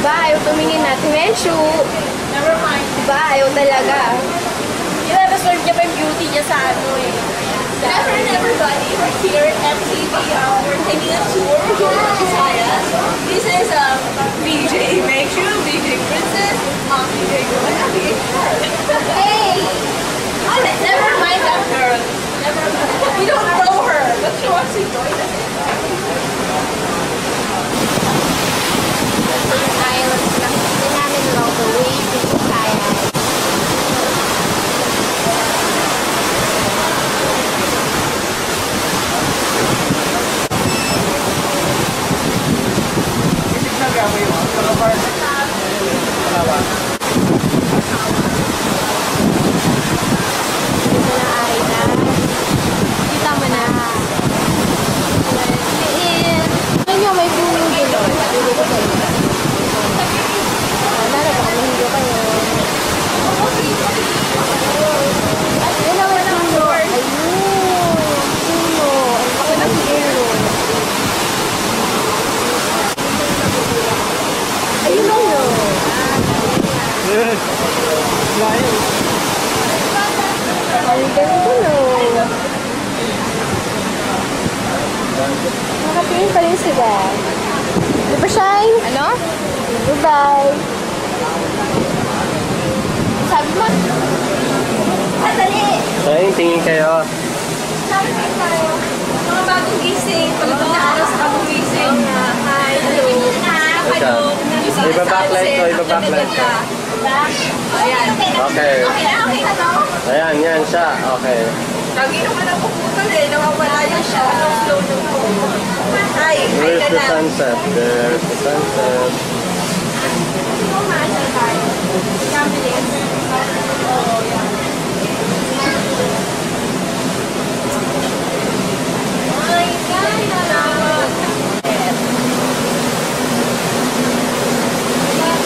Diba, ayaw tumingin natin. Menshu! Never mind. Diba, ayaw talaga. Yung episode niya pa yung beauty niya sa ano eh. Never, everybody. We're here at MTV. We're taking a tour here in Visayas. This is VJ Menshu, VJ Princess, VJ Joanna, VJ Shark. Hey! Never mind that girl. Never mind. We don't know her, but she wants to join us. Islands lang. Hindi namin along the way to Visayas. Kita mo na. Ano nyo, may puno dito. Pili ko kayo. Nara ba? Mahigo kayo. Ayun na, may puno. Ayun. Puno. Ang laki ng zero. Ayun na yun. Ang ganito no. Nakatingin pa rin sila. Diba, Shine? Ano? Goodbye. Sabi mo? Dali! Shine, tingin kayo. Sabi mo tayo. Mga bagong gising. Pagod na araw sa bagong gising. Hi. Hello. Iba-backlight ko, iba-backlight ko. Ayan. Okay. Okay na to? Ayan, yan siya. Okay. Lagi naman ang puputol eh. Nawawala yung siya. Slow na po. Hi. Where's the sunset? There's the sunset.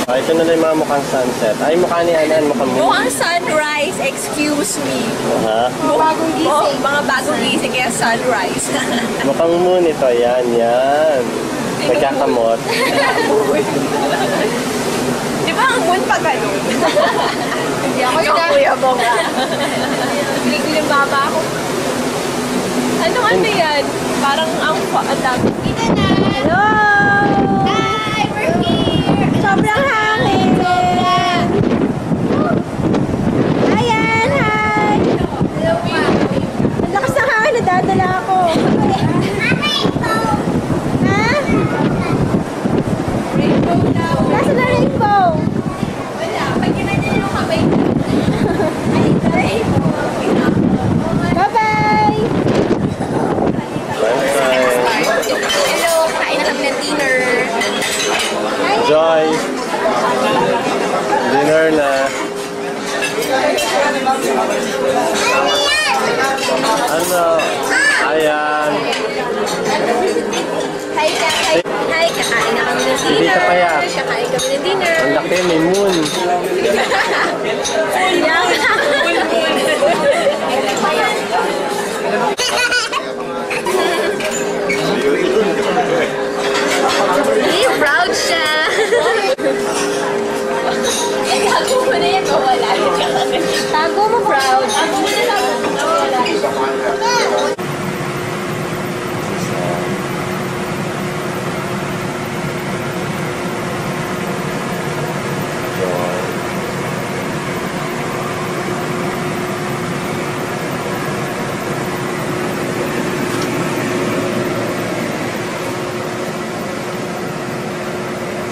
Oh, ito na yung mga mukhang sunset. Ay, mukha ni Anan, mukhang moon. Mukhang sunrise, excuse me. Ha? Bagong gising. Mga bagong gising kaya sunrise. Mukhang moon ito. Yan, yan. Nagkakamot. Di ba ang moon pa ganun? Hindi ako yung kuya mo nga. Bilig-bilig baba ako. Ano yan? Parang ang dami. Kita na! Hello! Hi! We're here! Sobrang hangin! Sobrang! Ayan! Hi! Hello pa! Ang lakas ng hangin! Nadadala ako! Ha? Rainbow daw! Nasa na rainbow? Wala! Pag ginanyan yung kamay ay rainbow! Bye-bye! Hello! Kain na kami ng dinner! Joy! Dinner na. Ano? Ayan. Hi, kakain. Hi, kakain na kami ng dinner. Hindi ka kaya. Kakain kami ng dinner. Ang laki, may moon. Proud siya. Tago mo na yan, wala. Tago mo, proud. Tago mo na lang.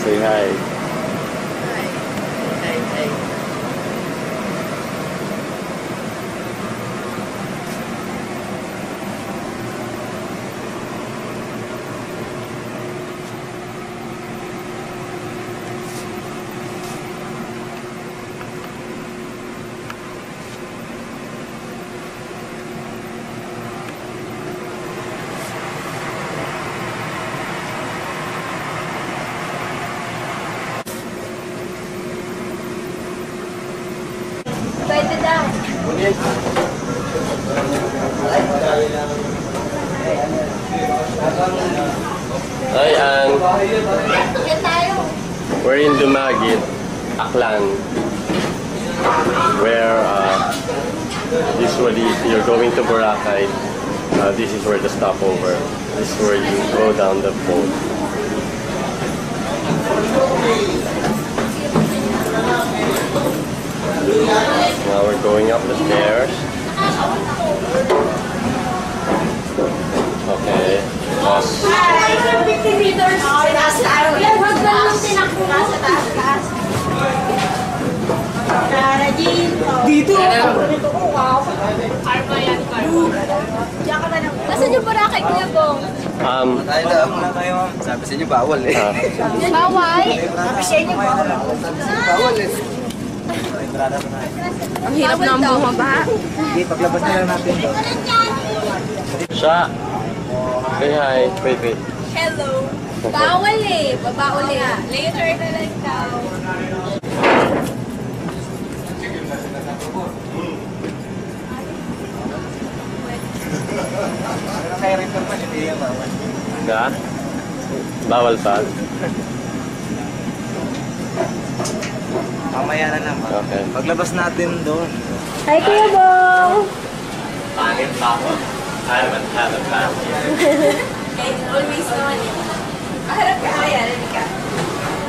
Say hi. Pwede daw. Hi, Ann. Yan tayo. We're in Dumaguete, Aklan, where usually if you're going to Boracay, this is where the stopover. This is where you go down the boat. Now we're going up the stairs. Okay. Dito! Nasaan yung Boracay, Kuya Bong? Tayo lang muna kayo. Sabi sa inyo, bawal eh. Bawal? Sabi sa inyo, bawal. Bawal eh. Ang hirap na ang bumaba. Hindi, paglabas na lang natin to. Siya! Say hi. Wait. Hello. Bawal eh. Baba uli. Later na lang daw. Kaya rin pa hindi yung bawal. Na? Bawal pa? Mamaya na lang. Okay. Paglabas natin doon. Hi, Kuya Bong. Pangit pa ako. I haven't had a bath yet. Always naman yun. Harap ka, Aya. Halika ka.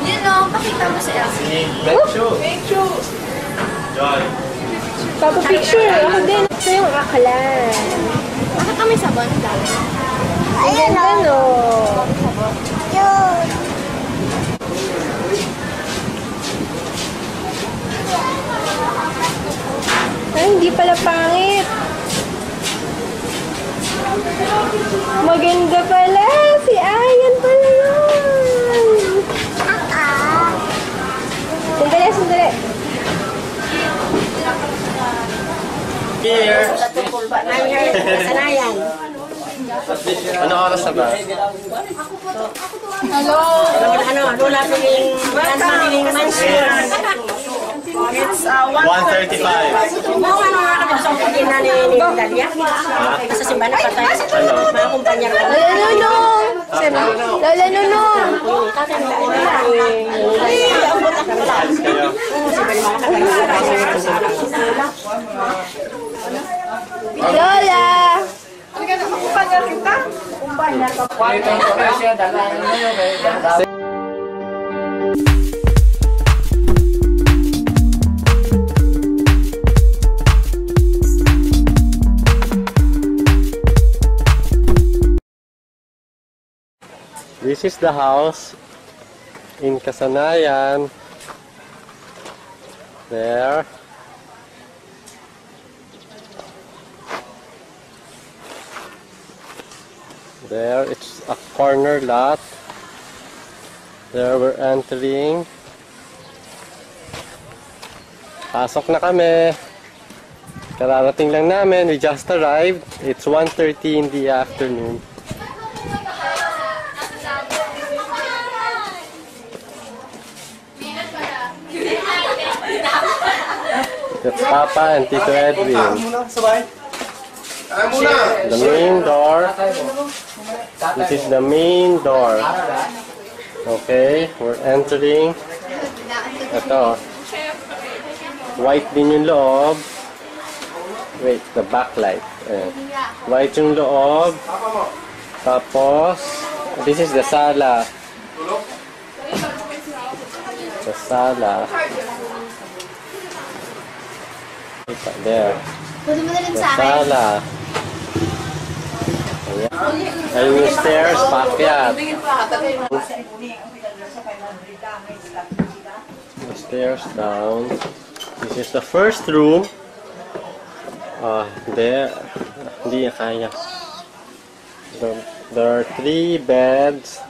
Yun o, pakita mo sa Elsie. Thank you. Joy. Papa-picture. Ako din. Ito yung akalan. Bakit kami sabon? Ang ganda no. Ay, hindi pala pangit. Maganda pala. Si Ayan pala yun. Sandali. Here. Sanayan. Ano oras na ba? Hello. Lola piling mansion. It's 1:35. Mga ano nga kami sa pagkina ni Dalia? Sa simbahan na patay. Ano? Mga kumpanya ko. Lola Nunong. Lola Nunong. Ayos kayo. Lola. This is the house in Kasanayan. There. There, it's a corner lot. There we're entering. Pasok na kami. Kararating lang namin. We just arrived. It's 1:30 in the afternoon. That's Papa and Tito Edwin. The main door. This is the main door. Okay, we're entering. Ito. White din yung loob. Wait, the backlight. White yung loob. Tapos, this is the sala. The sala. There. The sala. Ayun yung stairs, paakyat. The stairs down. This is the first room. There. Hindi niya kaya. There are 3 beds.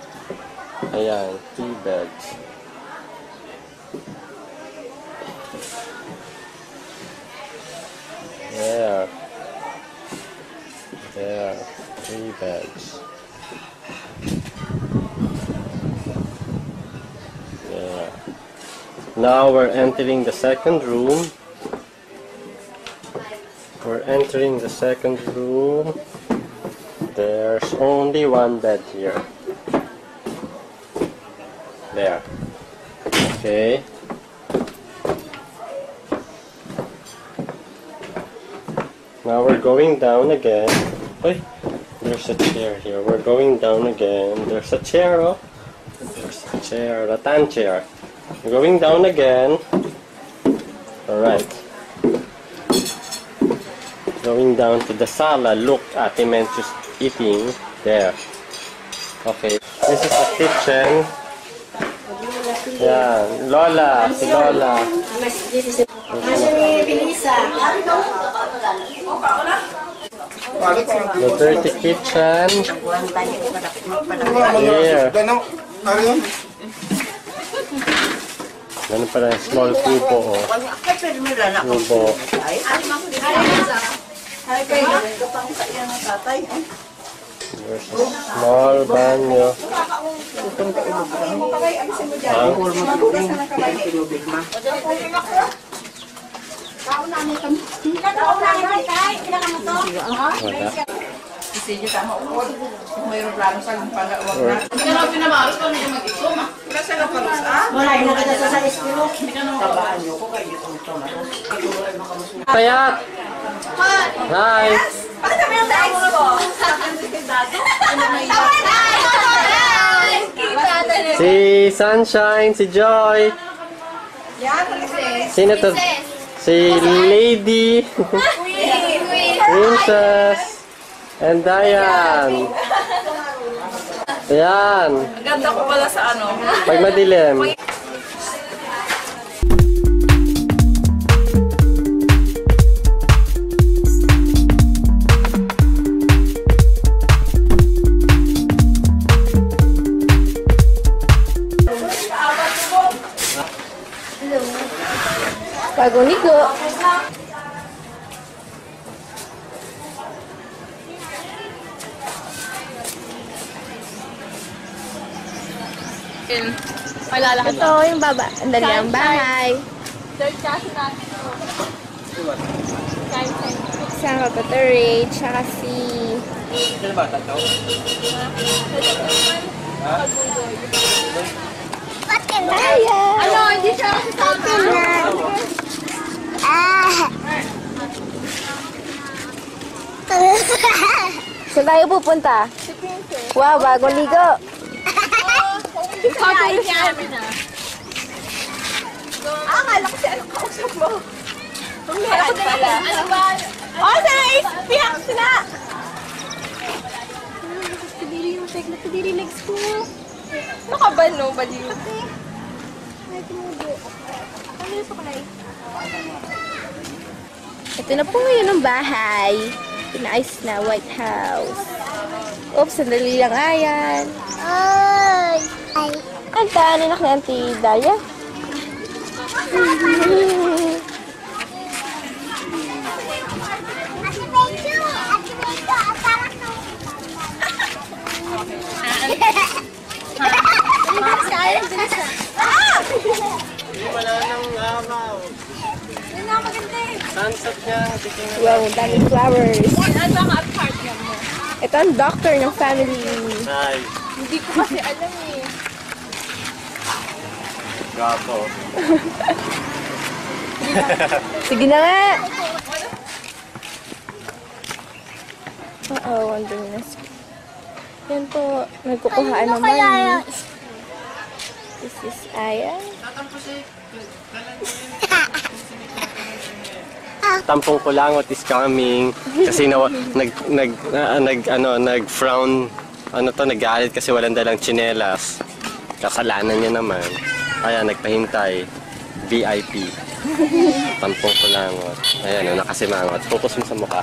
Ayan, 3 beds. There. 3 beds. Yeah. Now we're entering the second room. We're entering the second room. There's only 1 bed here. There. Okay. Now we're going down again. Wait, there's a chair here. We're going down again. There's a chair, oh. There's a chair, rattan chair. We're going down again. Alright. Going down to the sala. Look, Ate Menchu's eating there. Okay. This is the kitchen. Yeah, Lola. Si Lola. The dirty kitchen. Here. Ganun pala, small kubo, oh. Kubo. There's a small banyo. Payat! Hi! Si Sunshine, si Joy. Sino to? Si Lady. Princess. And Diane. Ayan. Ganda ko pala sa ano. Pag madilim. Bagong ligo. Ito yung baba. Ang dali ang bahay. Isang kapatid, tsaka si... Sino ba? Tatlo? Kaya! Ano? Hindi siya kasama. Saan tayo pupunta? Wow, bagong ligo. Kakain niya. Akala ko siya anong kausap mo. Ako pala. Ano ba? Oh, nice! Piyak sila! Kadiri yung tek na kadiri legs ko. Ano ka ba, no? Baliw. Ay, tumubo. Ano yung suklay? Ito na po ngayon ang bahay. Pinaayos na White House. Oops, sandali lang ayan. Ay! Ay! Kanta, anak ni Auntie Dalia. Wala nang amaw. Sunset niya. Wow, daming flowers. Ito ang doctor ng family. Nice. Hindi ko kasi alam eh. Gapo. Sige na nga. Oo, ang dumi na. Yan po, nagkukuhaan naman. This is Aya. Tampong Kulangot is coming kasi nag-frown nagalit kasi walang dalang tsinelas. Kasalanan niya naman. Kaya nagpahintay. VIP. Tampong Kulangot. Ayan, nakasimangot. Focus mo sa mukha.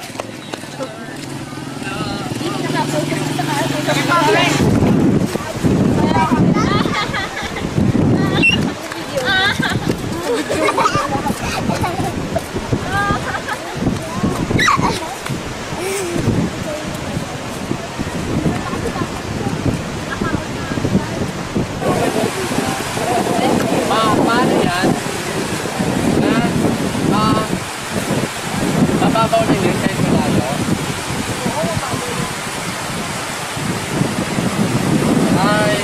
Paano yan? Mababaw na yun kahit malayo? Ay,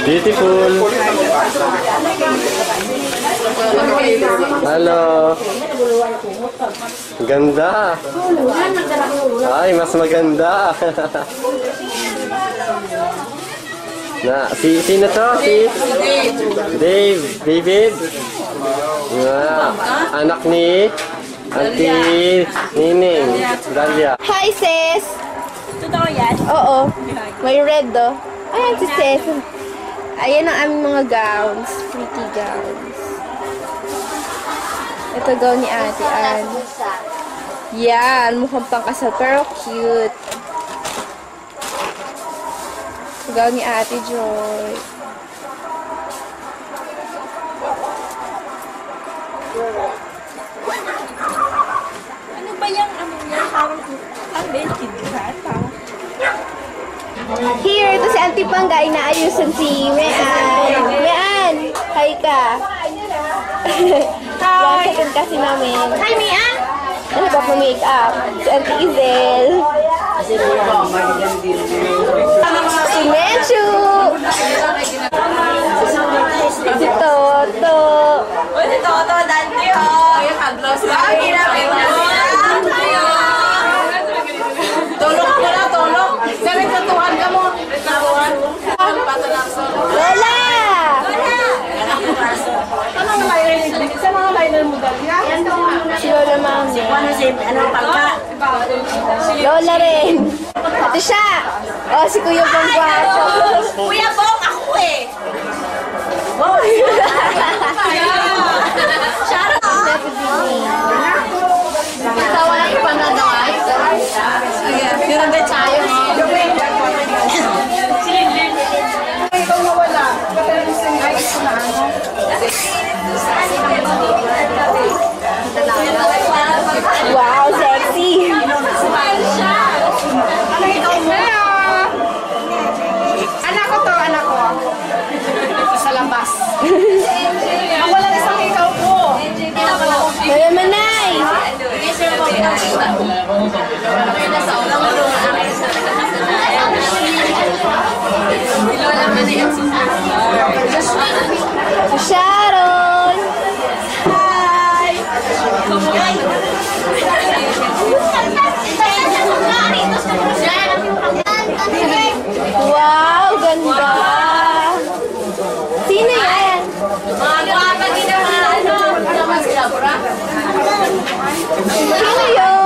Beautiful. Hello. Ganda. Ay, mas maganda. Sino to? Dave. David. Anak ni Auntie Nining. Dalia. Hi, sis! Totoo yan? Oo. May red, do. Ayan si sis. Ayan ang aming mga gowns. Pretty gowns. Ito gown ni Ate Ann. Yan. Mukhang pangkasal. Pero cute. Gown ni Ate Joy. Ano ba yung ano yan? Parang benching ka? Here, ito si Auntie Pangga. Inaayusan si Mean. Mean! Hi ka. Yan, second kasi namin. Hi, Mian! Ano ba pa make up? Si Auntie Izel. Si Menchu. Si Toto. Uy, si Toto, dante ho! Yung haglos ka. Ginapin mo. Tulog mo na, tulog. Sabi, tatuhan ka mo. Tatuhan. Lola! Sa mga liner mo dali. Si Lola Mami. Ano pangka? Lola rin. Ito siya. Oh, si Kuya Pangwato. Kuya Bong, ako eh. Sharon! Tawa lang yung panganay. Meron din tayo. Ikaw nawala. Wow, sexy. Anak ko to, anak ko. Sa labas. Ang walang isang ikaw ko. Maya Manay. Sharon. Wow, ganda. Sino yan? Sino yun?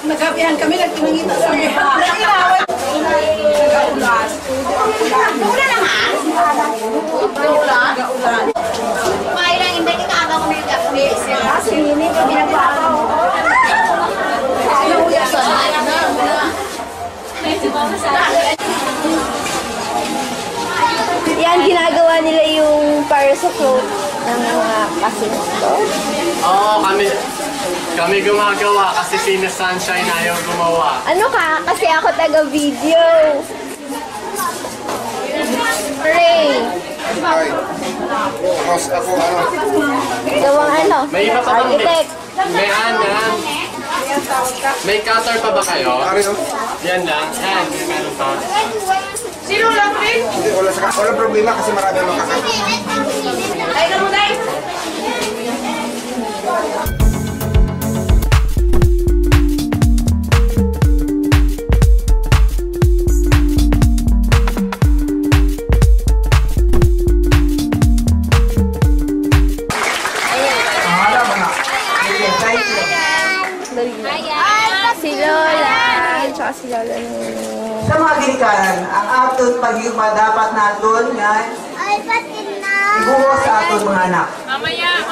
Nagkapihan kami, nagtinangita sa mga. Nagkinawan. Nagkaulan. Ulan lang ha? Ulan? Ulan. May lang, hindi ka agaw ko nag-update. Sinin ko ginagawa ko. Yan, ginagawa nila yung para sa float ng mga kasinto. Oo, kami gumagawa kasi si Miss Sunshine ayaw gumawa. Ano ka? Kasi ako taga-video. Ray. Gawang ano? May iba pa bang Architect. May may cutter pa ba kayo? Yan lang. Yan, meron pa. Sino lang din? Hindi, wala problema kasi marami ang makakasama. Ay, na mo na eh. Si Lola. Tsaka si Lola. Sa mga ginikanan, ang aton pagyuma dapat naton nga ibuhos sa aton mga anak. Mamaya.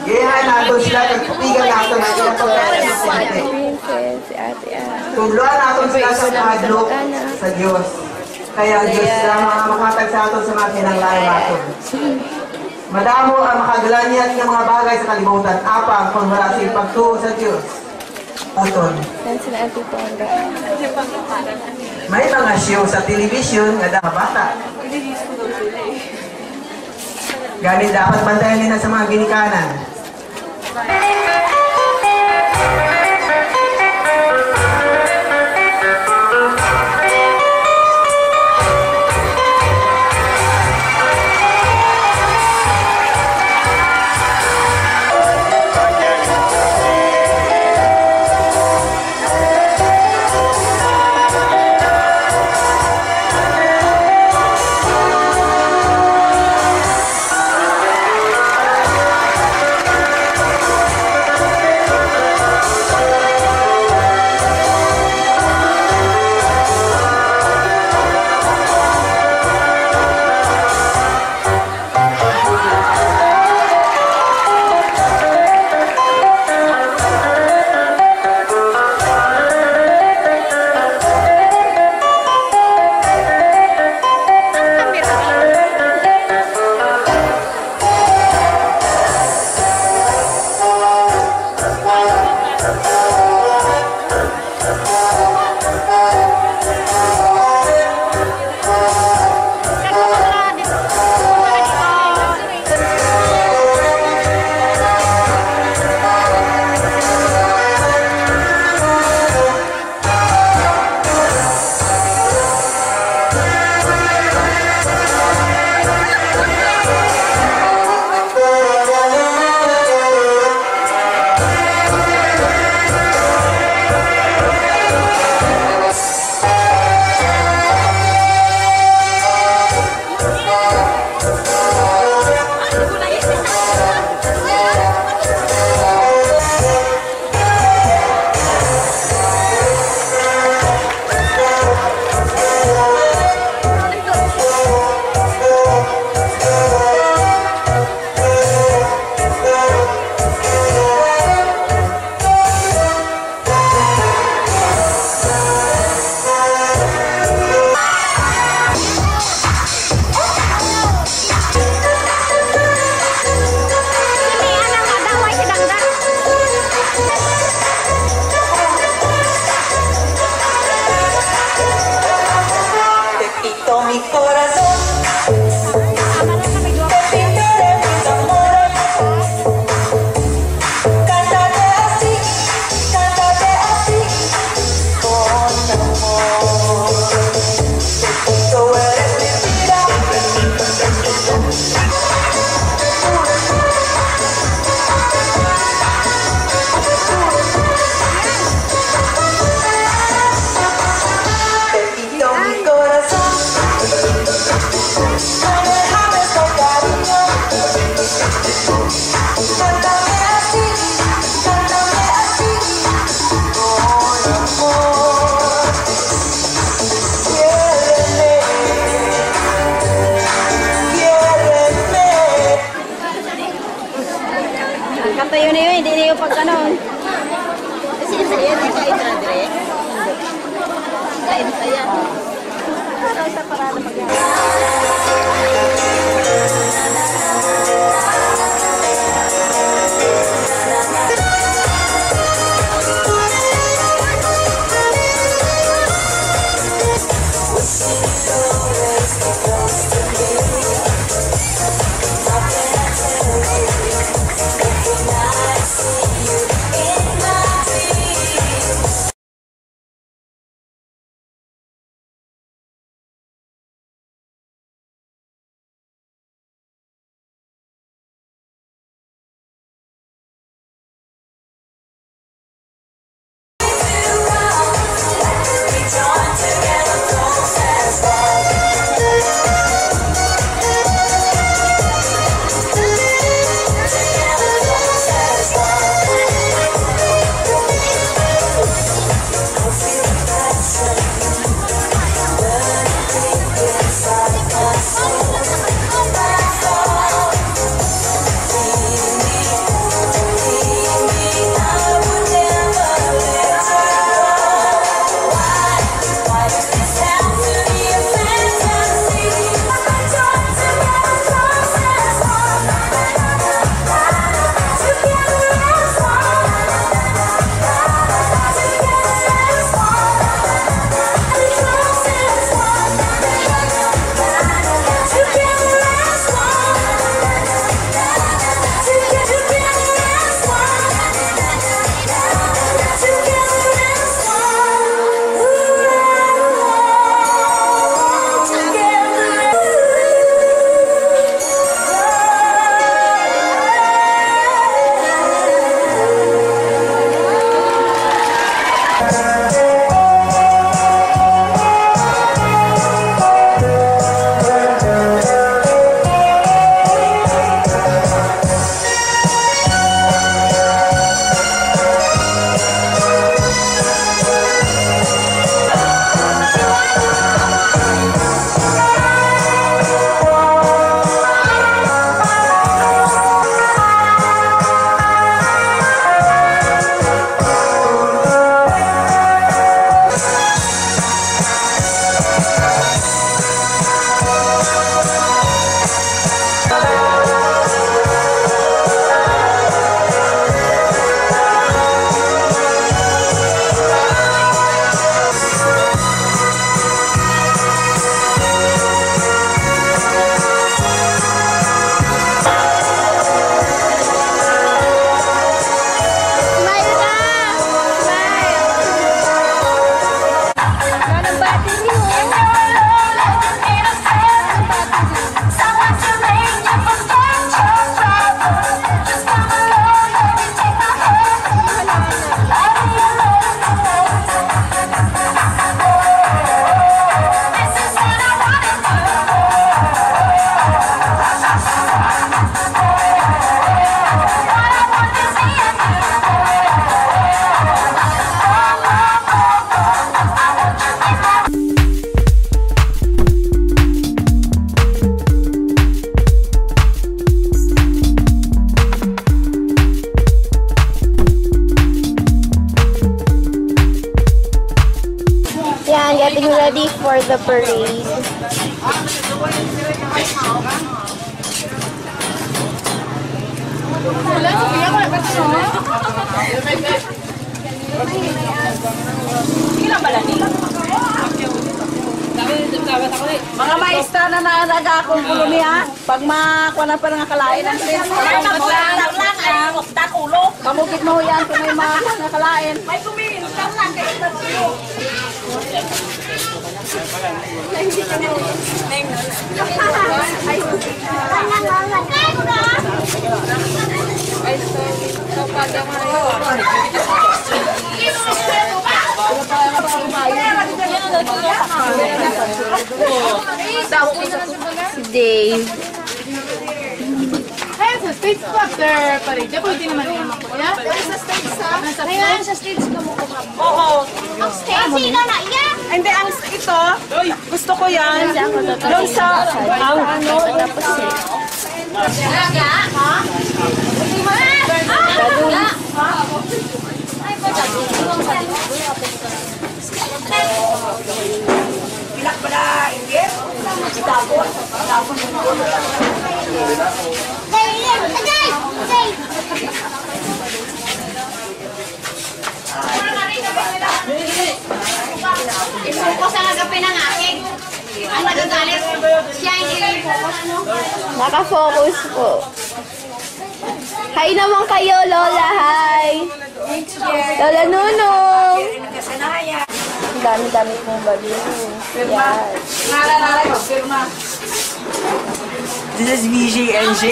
Gayahan naton sila, pagpigan naton ang ilang pagkakas sa sinte. Princess, si Ate Ann. Tuluan naton sila sa mahadlok sa Diyos. Kaya ang Diyos sila mga makatag sa aton sa mga kinanglayan naton. Madamo ang makagalanyat ng mga bagay sa kalibutan, apang kung wala sa pagtuo sa Diyos. Uton. Yan sila Auntie Tonda. May mga show sa television nga dapat bata. Gani dapat bantayan nila sa mga ginikanan. Katayo na yun, hindi na yung pagkanon. Kasi sa iyo, kain na dire. Kain sa yan. Sa parada Getting ready for the parade. Mga maestra na naalaga akong koloniya, pag makuha na pa nga kalain ang sins, kamukit mo yan kung may mga nakalain. May kumiin, lang kayo na tulo. Si Dave. Ayun, sa stage ko after parade. Diyan po hindi naman yung makuya. Ngayon sa stage ka mo kumap. Oo. Ang stage, sino na yan? Hindi, ang ito, gusto ko yan. Doon sa, Ang ano, tapos eh. Talaga? Ha? Balloon. Pilak pa na inggit? Tapos? Tapos isuko sa nagapi ng aking. Ang nagagalit, siya hindi i-focus, ano? Nakafocus po. Hi naman kayo, Lola. Hi. Lola Nunong. Ang dami-dami pong balloon. Yan. Nalala ko, firma. This is VJNJ.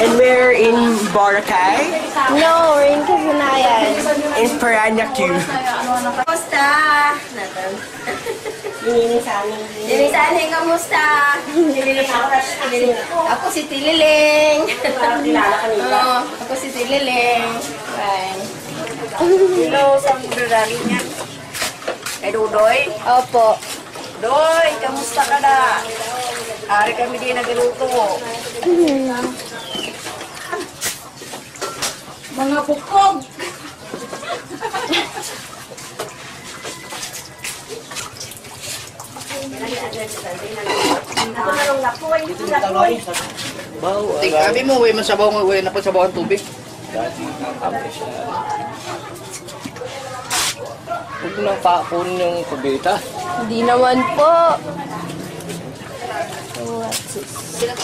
And we're in Boracay, No, we're in Kasanayan. in Piranha Q. Kamusta? Dinisanin, kamusta? Ako si Tililing. Oo, ako si Tililing. Fine. Hello, sa brother niya. Kay Dudoy. Opo. Doy, kamusta ka na? Ari kami din nagluto. Mga bukog. Sabi mo, uwi masabaw nga, uwi na pagsabaw ang tubig. Huwag mo nang pakunin yung kubita. Hindi naman po.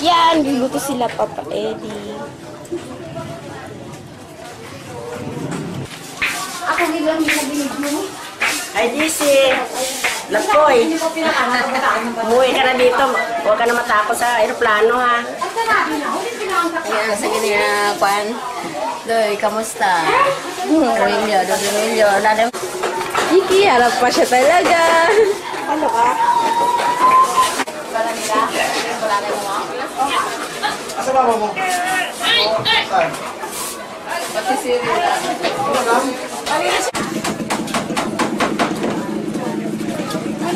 Yan, luluto sila Papa Eddie. Ako nilang ginagalit mo. Ay, Disi. Lakoy. Umuwi ka na dito. Huwag ka na matakot sa aeroplano, ha? Ayan, sa ganyan, Kwan. Doy, kamusta? Dominio, Dominio. Iki, harap pa siya talaga. Ano ka? Asa ba mo?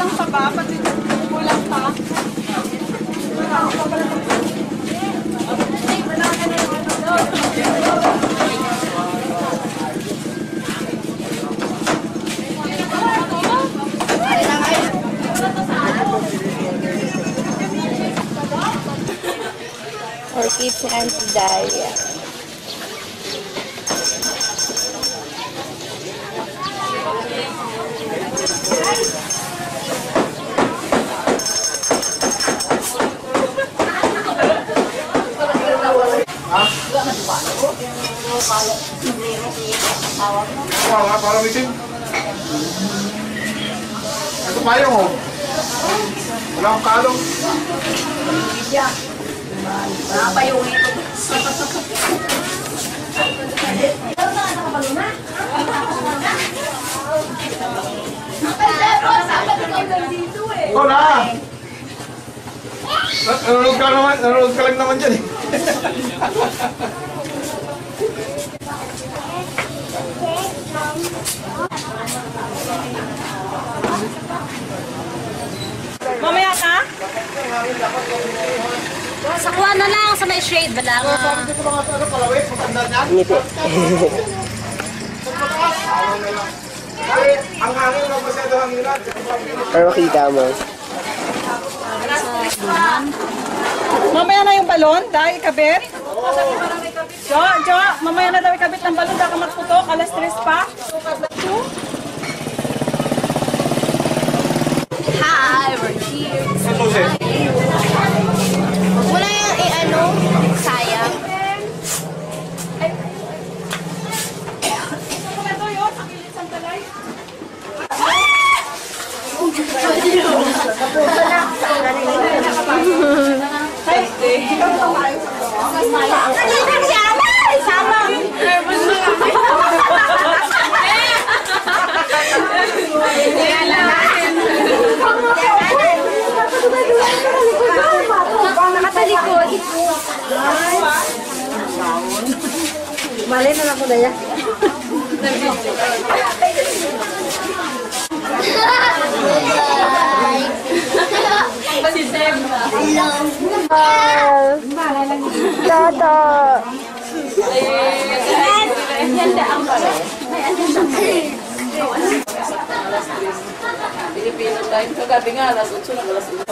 kulang pa ba? Pati kulang pa. Or keep anti-diarrhea. Para meeting. Ito tayo mo. Wala akong kalong. Ikaw na! Nanonood ka lang naman dyan eh. Mamaya ka? Sakuha na lang sa may shade. Bala nga. Ngiti. Pero makita mo. Mamaya na yung balon, dahil ikabit. Jo, mamaya na daw ikabit ng balon, dahil matputok, alas 3 pa. Hi, we're here. Wala yung sayang. Nakatalikod. Malay na lang ko na yan. Tata. Pilipino time, kagabi nga, alas 8 na alas 8.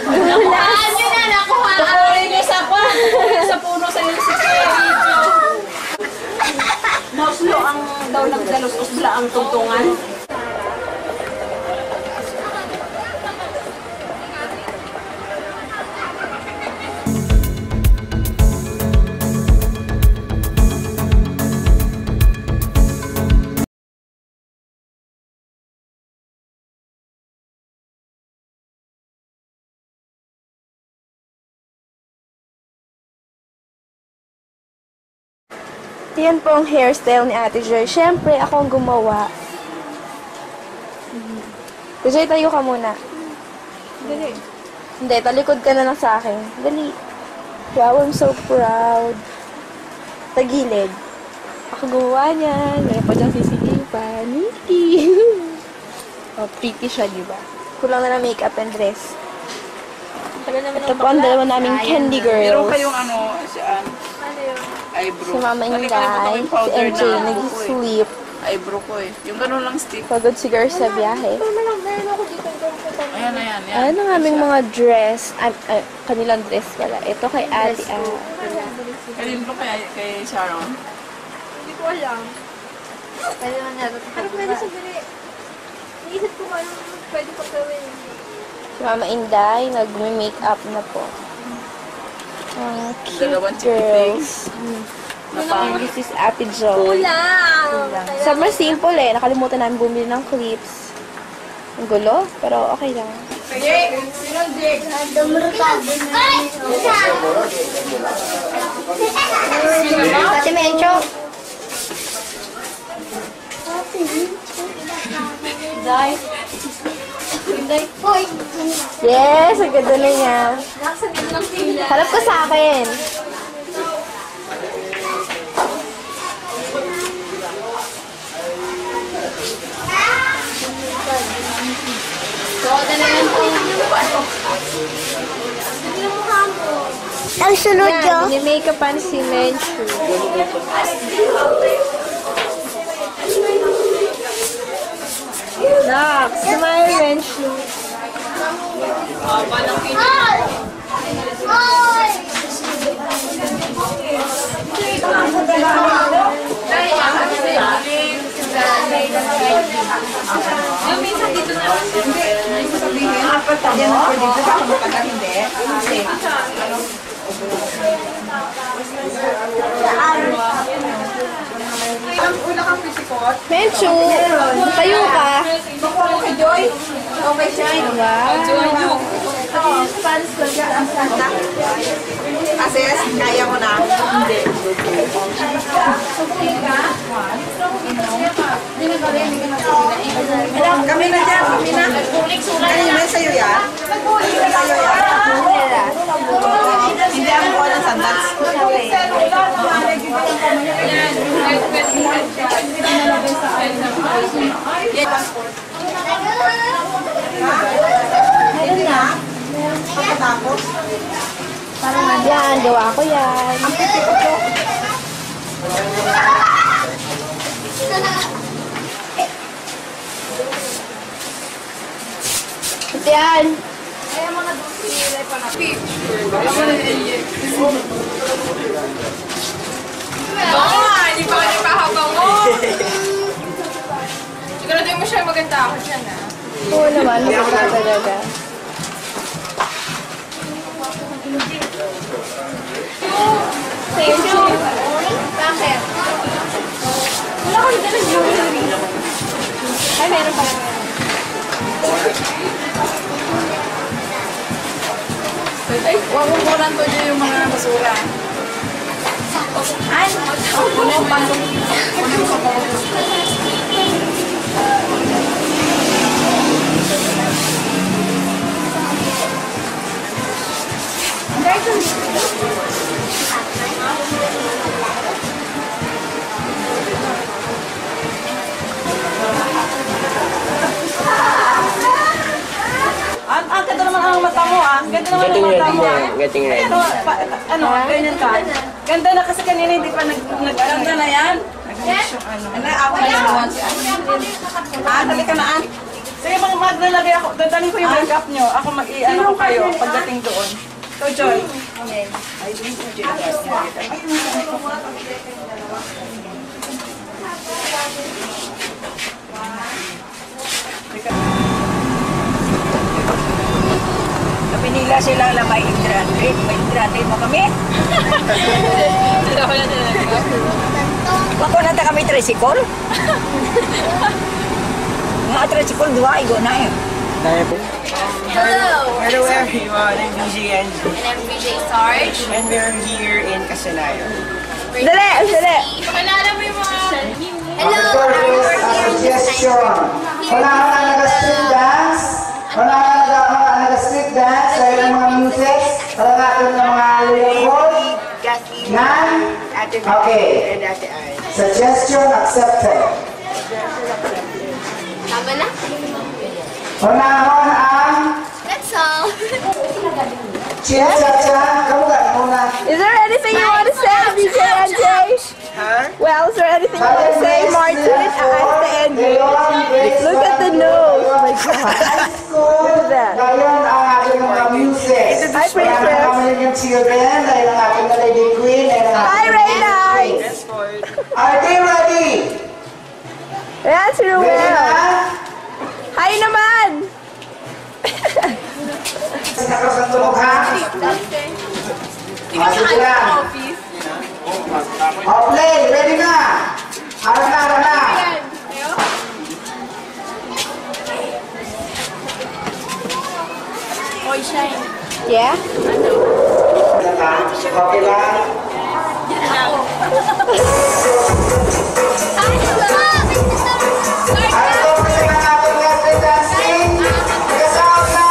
Hulaan nyo na, nakuha. Tukurin nyo sa puno sa yung sikero. Nauslo ang daw nagdalos, usla ang tungtungan. Yan po ang hairstyle ni Ate Joy. Siyempre, ako ang gumawa. Ate Joy, tayo ka muna. Dali. Hindi, talikod ka na lang sa akin. Dali. Wow, I'm so proud. Tagilid. Ako gumawa niyan. Meron pa diyang sisilipan. Niki. Oh, pretty siya, di ba? Kulang na ng makeup and dress. Ito po ang dalawa naming candy Meron girls. kayong saan? Eyebrow. Si Mama Inday, si MJ, nag-sleep. Eyebrow ko eh. Yung ganun lang stick. Pagod si girl sa biyahe. Ayan. Ayan ang aming mga dress. Kanilang dress pala. Ito kay Ate Kanino ba kay Sharon? Hindi ko alam. Pwede naman natin. Ano pwede sabihin? Naisip ko kung anong pwede ko gawin. Si Mama Inday, nag-make-up na po. Cute girls. This is Ate Joy. Sobrang simple eh. Nakalimutan namin bumili ng clips. Ang gulo, pero okay lang. Ate Mencho. Yes, ang ganda na niya. Harap ko sa akin. Ang sunod nyo? Ni-makeupan si Menchu. Nak, smile Menchu. Menchu, tayo ka. Okay, Shine. Wow. Fans ko siya. Kasi kaya mo na. Hindi. Kami na dyan. Kami na. Kanina sa'yo yan? Sa'yo yan? Hindi ako ko ng sandals. Yan, gawa ko yan. Ang pipi ko to. Ito yan. Kaya mga dulce pa na hindi pa kanya kahabang mo. Siguraduhin mo siya maganda ako dyan Oo naman, maganda talaga. Thank you. Bakit? Wala ko dito ng jewelry. Ay, meron pa. Ay, huwag mo kunan to niya yung mga basura. Ay, kunin mo pasok. Kunin mo pa. Ang ganda naman ang mata mo ah. Ganda naman ang mata mo. Getting ready. Ano, ganyan ka. Ganda na kasi kanina hindi pa nag-ganda na yan. Ano, ako na naman. Halika na, An. Sige, mga maglalagay ako. Dadalhin ko yung makeup nyo. Ako mag-i-ano ko kayo pagdating doon. So, Joy. Pinila silang lamay hydrate. May hydrate mo kami. Wako na ta kami tricycle. Mga tricycle dua, igo na eh. Hello. Hello everyone, I'm BJ and And I'm VJ Sarge. and we're here in Casalayo. Dali! Pakilala mo yung mga... Hello! Suggestion. Wala ka nag-street dance? Wala ka nag-street dance? Dahil ang mga music? Wala natin ng mga lyrical? Yan? Okay. Suggestion accepted. Tama na? Unahon ang That's all. Chin-cha-cha. Kamu gak muna. Is there anything you want to say, BJ and Jay? Well, is there anything you want to say, Martin and Andy? Look at the nose. Oh my God. Look at that. Ngayon ang ating mga music. Hi, Princess. Kaya naman yung children, dahil ang ating na Lady Queen, and ang Hi, Reyna. Are they ready? That's Ready Ruel. na? Hi naman. Nakos ng tulog ha? Sige lang. Play, ready na? Harap na. Yeah? Okay lang. Ano to kasi ng ating lesson dancing? Nag-sound na!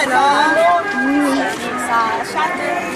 no? Sa shutter.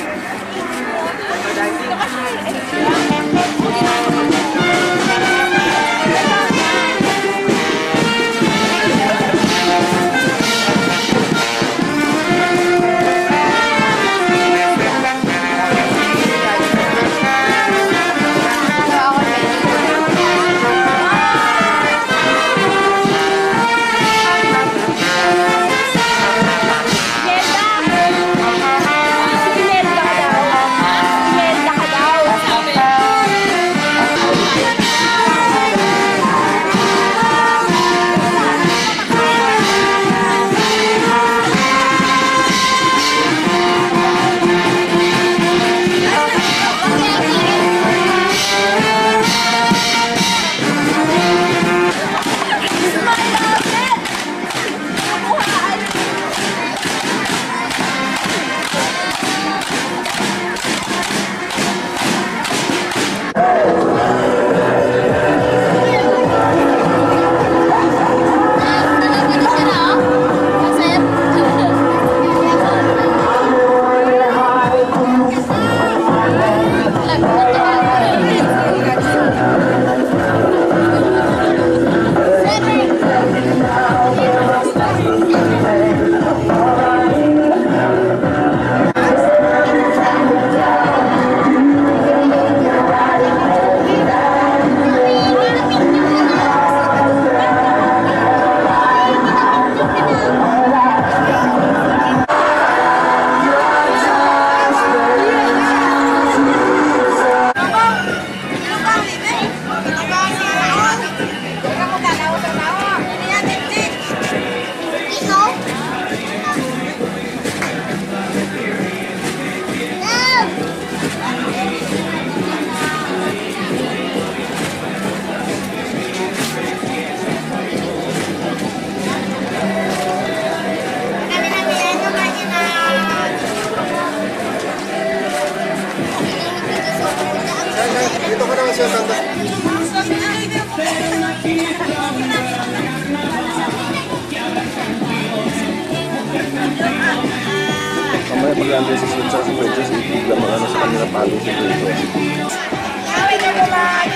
Dito ko naman siya kanta. Mamaya pag-anday sa switch sa pwede, bigla mga ano sa kanila palo sa dito. Away ka naman!